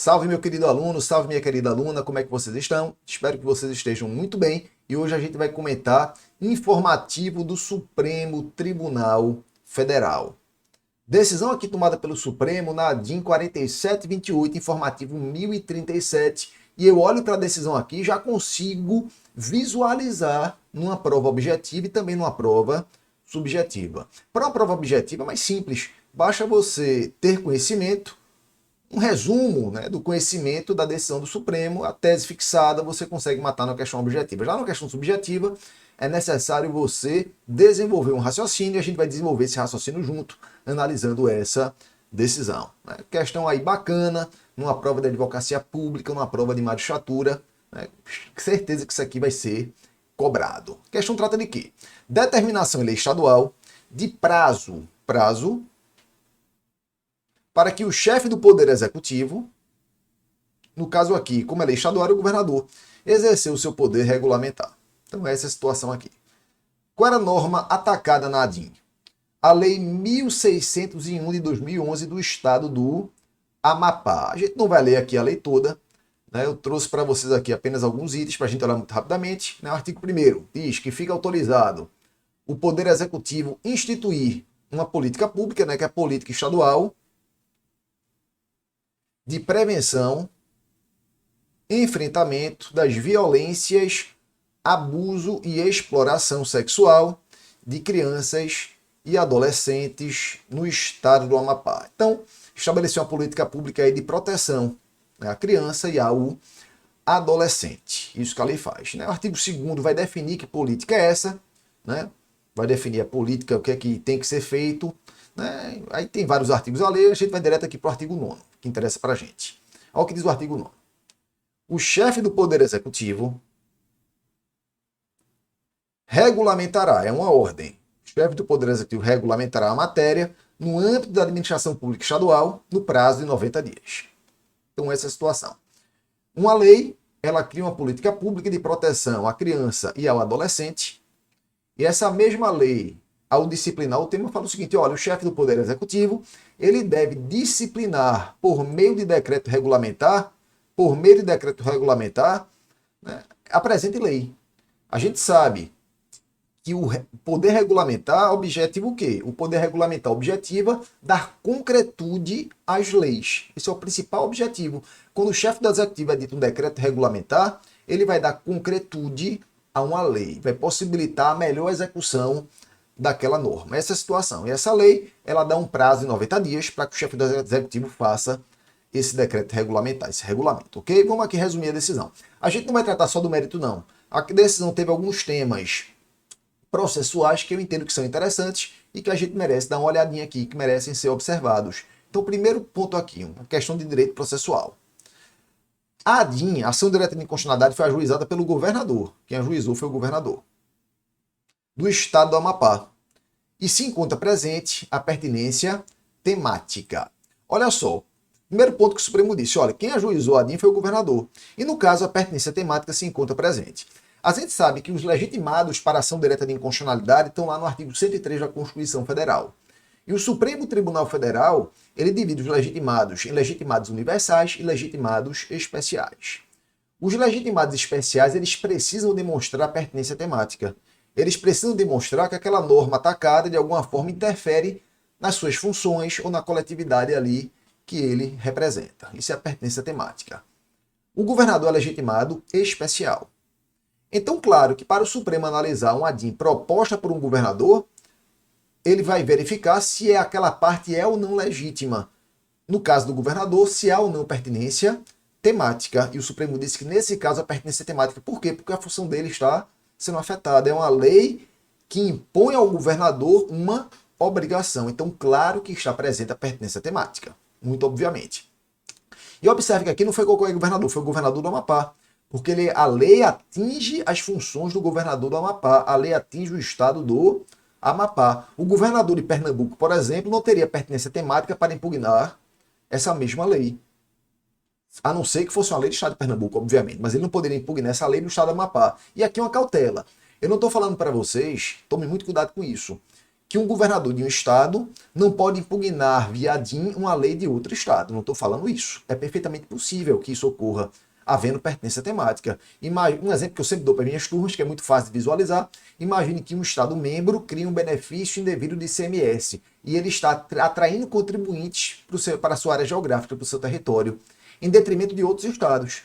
Salve meu querido aluno, salve minha querida aluna, como é que vocês estão? Espero que vocês estejam muito bem e hoje a gente vai comentar informativo do Supremo Tribunal Federal. Decisão aqui tomada pelo Supremo na DIN 4728, informativo 1037, e eu olho para a decisão aqui e já consigo visualizar numa prova objetiva e também numa prova subjetiva. Para uma prova objetiva é mais simples, basta você ter conhecimento, um resumo, né, do conhecimento da decisão do Supremo, a tese fixada, você consegue matar na questão objetiva. Já na questão subjetiva, é necessário você desenvolver um raciocínio e a gente vai desenvolver esse raciocínio junto, analisando essa decisão. Né? Questão aí bacana, numa prova de advocacia pública, numa prova de magistratura, né? Certeza que isso aqui vai ser cobrado. A questão trata de quê? Determinação em lei estadual de prazo para que o chefe do Poder Executivo, no caso aqui, como é lei estadual, é o governador, exercer o seu poder regulamentar. Então, essa é a situação aqui. Qual era a norma atacada na ADIM? A Lei 1601 de 2011 do Estado do Amapá. A gente não vai ler aqui a lei toda, né? Eu trouxe para vocês aqui apenas alguns itens para a gente olhar muito rapidamente. Né? O artigo 1º diz que fica autorizado o Poder Executivo instituir uma política pública, né, que é a política estadual, de prevenção, enfrentamento das violências, abuso e exploração sexual de crianças e adolescentes no estado do Amapá. Então, estabeleceu uma política pública aí de proteção, né, à criança e ao adolescente. Isso que a lei faz. Né? O artigo 2º vai definir que política é essa, né? Vai definir a política, o que é que tem que ser feito. Né? Aí tem vários artigos a ler, a gente vai direto aqui para o artigo 9º, que interessa para a gente. Olha o que diz o artigo 9º. O chefe do Poder Executivo regulamentará, é uma ordem, o chefe do Poder Executivo regulamentará a matéria no âmbito da administração pública estadual no prazo de 90 dias. Então essa é a situação. Uma lei, ela cria uma política pública de proteção à criança e ao adolescente, e essa mesma lei, ao disciplinar o tema, fala o seguinte, olha, o chefe do Poder Executivo, ele deve disciplinar por meio de decreto regulamentar, né, a presente lei. A gente sabe que o poder regulamentar objetiva o quê? O poder regulamentar objetiva dar concretude às leis. Esse é o principal objetivo. Quando o chefe do Executivo edita um decreto regulamentar, ele vai dar concretude a uma lei, vai possibilitar a melhor execução daquela norma. Essa é a situação. E essa lei, ela dá um prazo de 90 dias para que o chefe do Executivo faça esse decreto regulamentar, esse regulamento, ok? Vamos aqui resumir a decisão. A gente não vai tratar só do mérito, não. A decisão teve alguns temas processuais que eu entendo que são interessantes e que a gente merece dar uma olhadinha aqui, que merecem ser observados. Então, primeiro ponto aqui, uma questão de direito processual. A ADIM, ação direta de inconstitucionalidade, foi ajuizada pelo governador. Quem ajuizou foi o governador do estado do Amapá. E se encontra presente a pertinência temática. Olha só, primeiro ponto que o Supremo disse, olha, quem ajuizou a ADIM foi o governador. E no caso, a pertinência temática se encontra presente. A gente sabe que os legitimados para ação direta de inconstitucionalidade estão lá no artigo 103 da Constituição Federal. E o Supremo Tribunal Federal, ele divide os legitimados em legitimados universais e legitimados especiais. Os legitimados especiais, eles precisam demonstrar a pertinência temática. Eles precisam demonstrar que aquela norma atacada, de alguma forma, interfere nas suas funções ou na coletividade ali que ele representa. Isso é a pertinência temática. O governador é legitimado especial. Então, claro que para o Supremo analisar uma ADIM proposta por um governador, ele vai verificar se aquela parte é ou não legítima. No caso do governador, se há ou não pertinência temática. E o Supremo disse que nesse caso a pertinência temática. Por quê? Porque a função dele está sendo afetada. É uma lei que impõe ao governador uma obrigação. Então, claro que está presente a pertinência temática. Muito obviamente. E observe que aqui não foi qualquer governador, foi o governador do Amapá. Porque a lei atinge as funções do governador do Amapá. A lei atinge o estado do Amapá. O governador de Pernambuco, por exemplo, não teria pertinência temática para impugnar essa mesma lei. A não ser que fosse uma lei do estado de Pernambuco, obviamente. Mas ele não poderia impugnar essa lei do estado do Amapá. E aqui uma cautela. Eu não estou falando para vocês, tomem muito cuidado com isso, que um governador de um estado não pode impugnar via ADIM uma lei de outro estado. Não estou falando isso. É perfeitamente possível que isso ocorra havendo pertinência temática. Um exemplo que eu sempre dou para minhas turmas, que é muito fácil de visualizar: imagine que um estado membro cria um benefício indevido de ICMS e ele está atraindo contribuintes para a sua área geográfica, para o seu território, em detrimento de outros estados.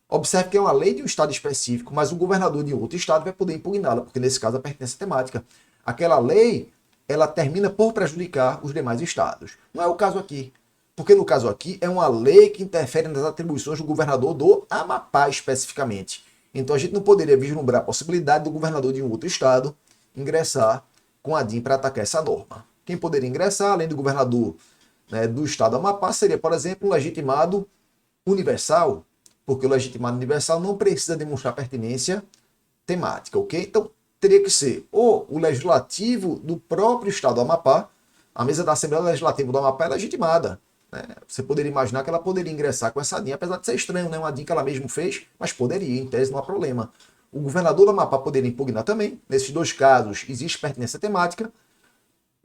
Observe que é uma lei de um estado específico, mas o governador de outro estado vai poder impugná-la, porque nesse caso a pertinência temática. Aquela lei, ela termina por prejudicar os demais estados. Não é o caso aqui. Porque no caso aqui é uma lei que interfere nas atribuições do governador do Amapá especificamente. Então a gente não poderia vislumbrar a possibilidade do governador de um outro estado ingressar com a DIN para atacar essa norma. Quem poderia ingressar, além do governador, né, do estado do Amapá, seria, por exemplo, um legitimado universal, porque o legitimado universal não precisa demonstrar pertinência temática, ok? Então teria que ser ou o legislativo do próprio estado do Amapá. A mesa da Assembleia Legislativa do Amapá é legitimada. Você poderia imaginar que ela poderia ingressar com essa DIN, apesar de ser estranho, né? Uma DIN que ela mesma fez, mas poderia, em tese não há problema. O governador do Amapá poderia impugnar também. Nesses dois casos, existe pertinência temática.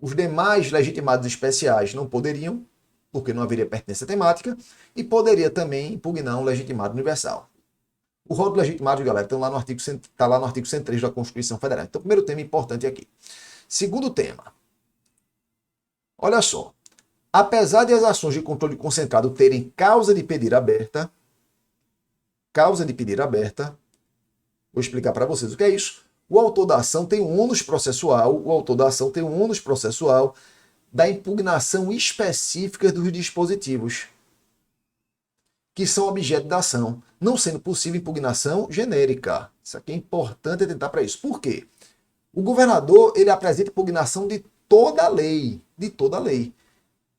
Os demais legitimados especiais não poderiam, porque não haveria pertinência temática, e poderia também impugnar um legitimado universal. O rol de legitimados, galera, está lá no artigo 103 da Constituição Federal. Então, primeiro tema importante aqui. Segundo tema. Olha só. Apesar de as ações de controle concentrado terem causa de pedir aberta, vou explicar para vocês o que é isso. O autor da ação tem um ônus processual, da impugnação específica dos dispositivos que são objeto da ação, não sendo possível impugnação genérica. Isso aqui é importante atentar para isso. Por quê? O governador, ele apresenta impugnação de toda a lei,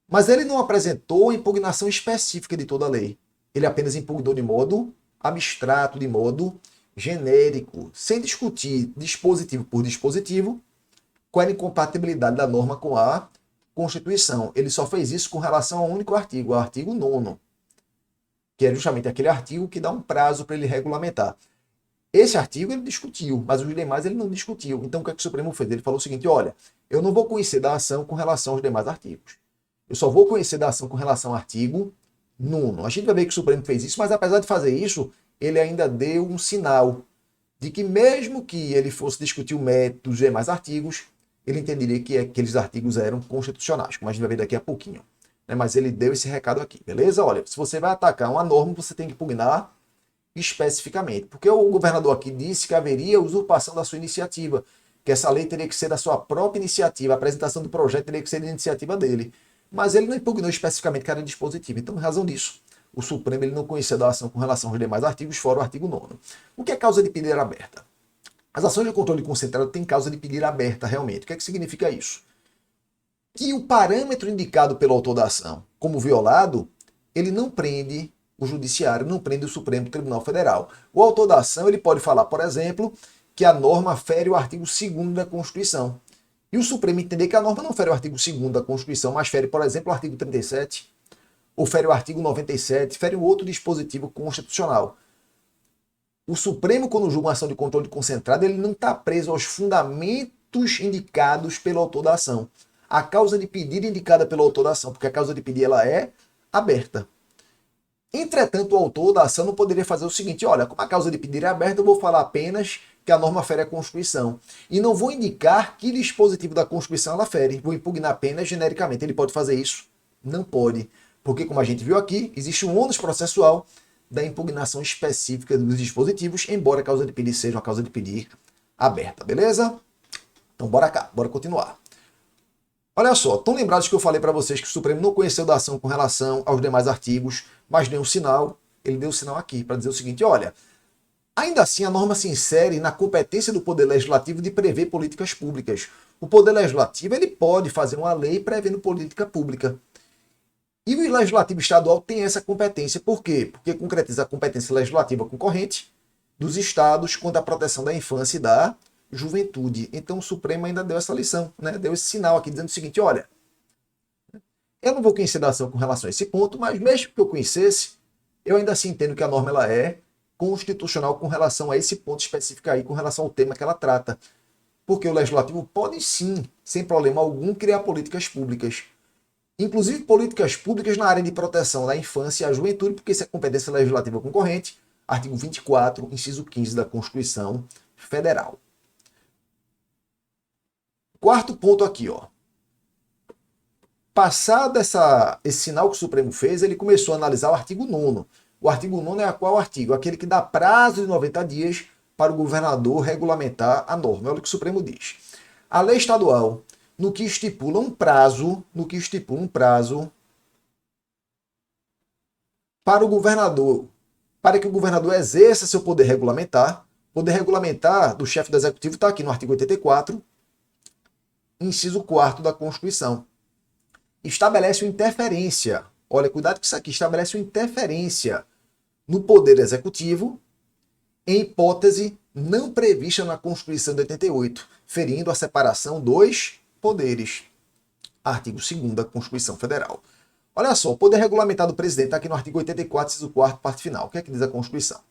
mas ele não apresentou impugnação específica de toda a lei. Ele apenas impugnou de modo abstrato, de modo genérico, sem discutir dispositivo por dispositivo, qual era a incompatibilidade da norma com a Constituição. Ele só fez isso com relação a um único artigo, o artigo 9º, que é justamente aquele artigo que dá um prazo para ele regulamentar. Esse artigo ele discutiu, mas os demais ele não discutiu. Então o que é que o Supremo fez? Ele falou o seguinte: olha, eu não vou conhecer da ação com relação aos demais artigos. Eu só vou conhecer da ação com relação ao artigo 9º. A gente vai ver que o Supremo fez isso, mas apesar de fazer isso, ele ainda deu um sinal de que mesmo que ele fosse discutir o mérito dos demais artigos, ele entenderia que aqueles artigos eram constitucionais, como a gente vai ver daqui a pouquinho. Mas ele deu esse recado aqui, beleza? Olha, se você vai atacar uma norma, você tem que impugnar especificamente, porque o governador aqui disse que haveria usurpação da sua iniciativa, que essa lei teria que ser da sua própria iniciativa, a apresentação do projeto teria que ser da iniciativa dele. Mas ele não impugnou especificamente cada dispositivo. Então, em razão disso, o Supremo ele não conhecia da ação com relação aos demais artigos, fora o artigo 9º. O que é causa de pedir aberta? As ações de controle concentrado têm causa de pedir aberta realmente. O que é que significa isso? Que o parâmetro indicado pelo autor da ação como violado, ele não prende o judiciário, não prende o Supremo Tribunal Federal. O autor da ação ele pode falar, por exemplo, que a norma fere o artigo 2º da Constituição. E o Supremo entender que a norma não fere o artigo 2º da Constituição, mas fere, por exemplo, o artigo 37, ou fere o artigo 97, fere um outro dispositivo constitucional. O Supremo, quando julga uma ação de controle concentrado, ele não está preso aos fundamentos indicados pelo autor da ação. A causa de pedir indicada pelo autor da ação, porque a causa de pedir ela é aberta. Entretanto, o autor da ação não poderia fazer o seguinte: olha, como a causa de pedir é aberta, eu vou falar apenas que a norma fere a Constituição. E não vou indicar que dispositivo da Constituição ela fere. Vou impugnar apenas genericamente. Ele pode fazer isso? Não pode. Porque, como a gente viu aqui, existe um ônus processual da impugnação específica dos dispositivos, embora a causa de pedir seja uma causa de pedir aberta. Beleza? Então, bora cá. Bora continuar. Olha só, estão lembrados que eu falei para vocês que o Supremo não conheceu da ação com relação aos demais artigos, mas deu um sinal, ele deu um sinal aqui para dizer o seguinte: olha, ainda assim a norma se insere na competência do Poder Legislativo de prever políticas públicas. O Poder Legislativo ele pode fazer uma lei prevendo política pública. E o Legislativo Estadual tem essa competência. Por quê? Porque concretiza a competência legislativa concorrente dos estados quanto à proteção da infância e da juventude. Então o Supremo ainda deu essa lição, né? Deu esse sinal aqui dizendo o seguinte: olha, eu não vou conhecer da ação com relação a esse ponto, mas mesmo que eu conhecesse, eu ainda assim entendo que a norma ela é constitucional com relação a esse ponto específico aí, com relação ao tema que ela trata. Porque o legislativo pode sim, sem problema algum, criar políticas públicas. Inclusive políticas públicas na área de proteção da infância e à juventude, porque isso é competência legislativa concorrente, artigo 24, inciso 15 da Constituição Federal. Quarto ponto aqui, ó. Passado esse sinal que o Supremo fez, ele começou a analisar o artigo 9º. O artigo 9º é qual artigo? Aquele que dá prazo de 90 dias para o governador regulamentar a norma. Olha o que o Supremo diz. A lei estadual, no que estipula um prazo para o governador, para que o governador exerça seu poder regulamentar. Poder regulamentar do chefe do executivo está aqui no artigo 84, inciso 4º da Constituição. Estabelece uma interferência. Olha, cuidado com isso aqui. Estabelece uma interferência no poder executivo em hipótese não prevista na Constituição de 88, ferindo a separação dos poderes. Artigo 2º da Constituição Federal. Olha só, o poder regulamentar do presidente está aqui no artigo 84, inciso 4º, parte final. O que é que diz a Constituição?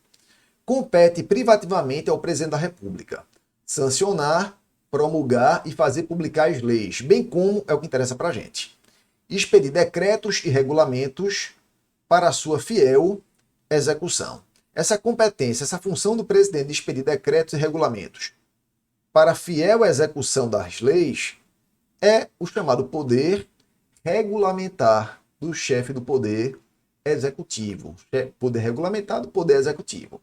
Compete privativamente ao presidente da República sancionar, promulgar e fazer publicar as leis, bem como é o que interessa para a gente. Expedir decretos e regulamentos para a sua fiel execução. Essa competência, essa função do presidente de expedir decretos e regulamentos para a fiel execução das leis é o chamado poder regulamentar do chefe do poder executivo. Poder regulamentar do poder executivo.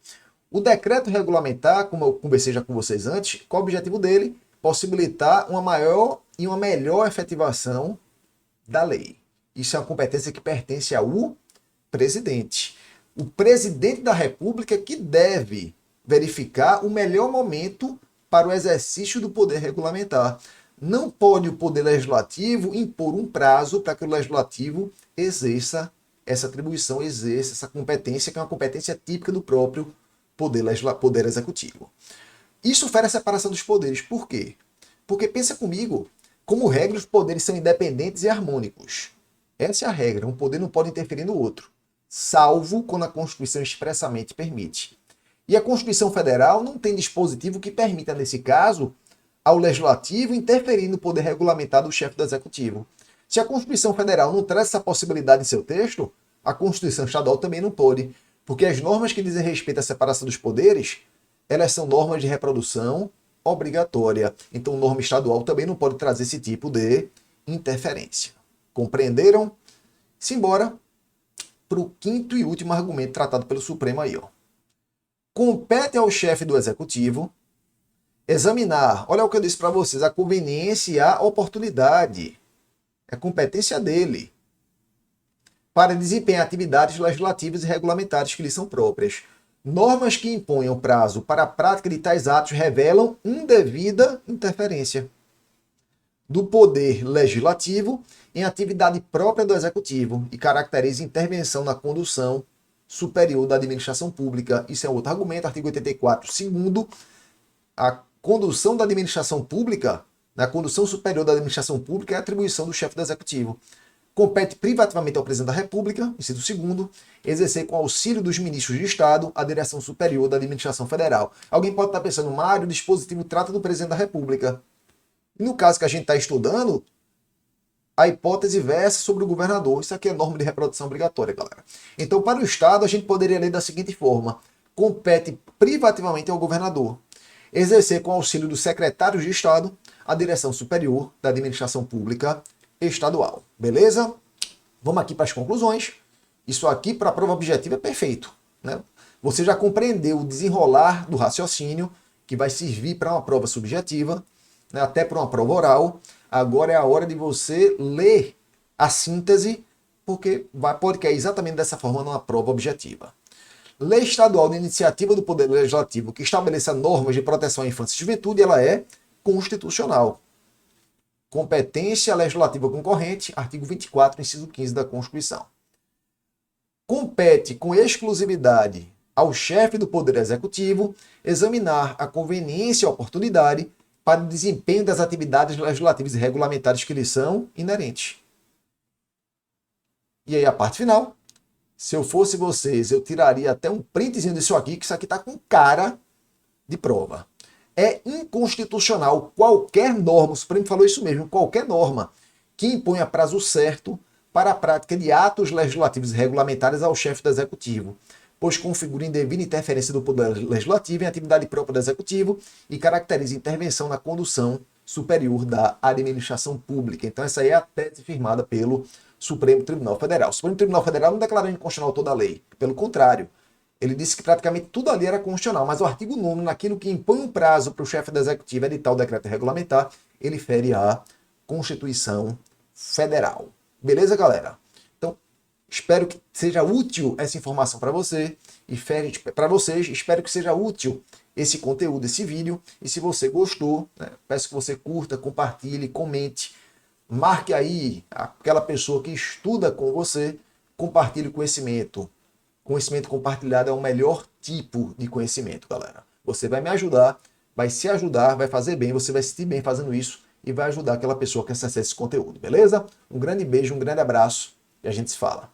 O decreto regulamentar, como eu conversei já com vocês antes, qual é o objetivo dele? Possibilitar uma maior e uma melhor efetivação da lei. Isso é uma competência que pertence ao presidente. O presidente da República que deve verificar o melhor momento para o exercício do poder regulamentar. Não pode o poder legislativo impor um prazo para que o legislativo exerça essa atribuição, exerça essa competência, que é uma competência típica do próprio poder executivo. Isso fere a separação dos poderes. Por quê? Porque pensa comigo, como regra, os poderes são independentes e harmônicos. Essa é a regra. Um poder não pode interferir no outro, salvo quando a Constituição expressamente permite. E a Constituição Federal não tem dispositivo que permita, nesse caso, ao Legislativo interferir no poder regulamentar do chefe do Executivo. Se a Constituição Federal não traz essa possibilidade em seu texto, a Constituição Estadual também não pode, porque as normas que dizem respeito à separação dos poderes, elas são normas de reprodução obrigatória. Então, norma estadual também não pode trazer esse tipo de interferência. Compreenderam? Simbora para o quinto e último argumento tratado pelo Supremo aí, ó. Compete ao chefe do Executivo examinar, olha o que eu disse para vocês, a conveniência e a oportunidade. É competência dele para desempenhar atividades legislativas e regulamentares que lhe são próprias. Normas que imponham prazo para a prática de tais atos revelam indevida interferência do poder legislativo em atividade própria do executivo e caracteriza intervenção na condução superior da administração pública. Isso é outro argumento, artigo 84, segundo, a condução da administração pública, na condução superior da administração pública é a atribuição do chefe do executivo. Compete privativamente ao presidente da República, inciso 2º, exercer com auxílio dos ministros de Estado a direção superior da administração federal. Alguém pode estar pensando, Mário, o dispositivo trata do presidente da República. E no caso que a gente está estudando, a hipótese versa sobre o governador. Isso aqui é norma de reprodução obrigatória, galera. Então, para o Estado, a gente poderia ler da seguinte forma: compete privativamente ao governador exercer com auxílio dos secretários de Estado a direção superior da administração pública estadual. Beleza? Vamos aqui para as conclusões. Isso aqui, para a prova objetiva, é perfeito, né? Você já compreendeu o desenrolar do raciocínio que vai servir para uma prova subjetiva, né, até para uma prova oral. Agora é a hora de você ler a síntese, porque pode cair exatamente dessa forma numa prova objetiva. Lei estadual de iniciativa do Poder Legislativo que estabeleça normas de proteção à infância e juventude, ela é constitucional. Competência legislativa concorrente, artigo 24, inciso 15 da Constituição. Compete com exclusividade ao chefe do Poder Executivo examinar a conveniência e a oportunidade para o desempenho das atividades legislativas e regulamentares que lhe são inerentes. E aí a parte final. Se eu fosse vocês, eu tiraria até um printzinho disso aqui, que isso aqui está com cara de prova. É inconstitucional qualquer norma, o Supremo falou isso mesmo, qualquer norma que imponha prazo certo para a prática de atos legislativos e regulamentares ao chefe do Executivo, pois configura indevida interferência do Poder Legislativo em atividade própria do Executivo e caracteriza intervenção na condução superior da administração pública. Então essa aí é a tese firmada pelo Supremo Tribunal Federal. O Supremo Tribunal Federal não declarou inconstitucional toda a lei, pelo contrário, ele disse que praticamente tudo ali era constitucional, mas o artigo 9º, naquilo que impõe um prazo para o chefe do Executivo editar o decreto regulamentar, ele fere a Constituição Federal. Beleza, galera? Então, espero que seja útil essa informação para você e para vocês. Espero que seja útil esse conteúdo, esse vídeo. E se você gostou, né, peço que você curta, compartilhe, comente, marque aí aquela pessoa que estuda com você, compartilhe o conhecimento. Conhecimento compartilhado é o melhor tipo de conhecimento, galera. Você vai me ajudar, vai se ajudar, vai fazer bem, você vai se sentir bem fazendo isso e vai ajudar aquela pessoa que acessa esse conteúdo, beleza? Um grande beijo, um grande abraço e a gente se fala.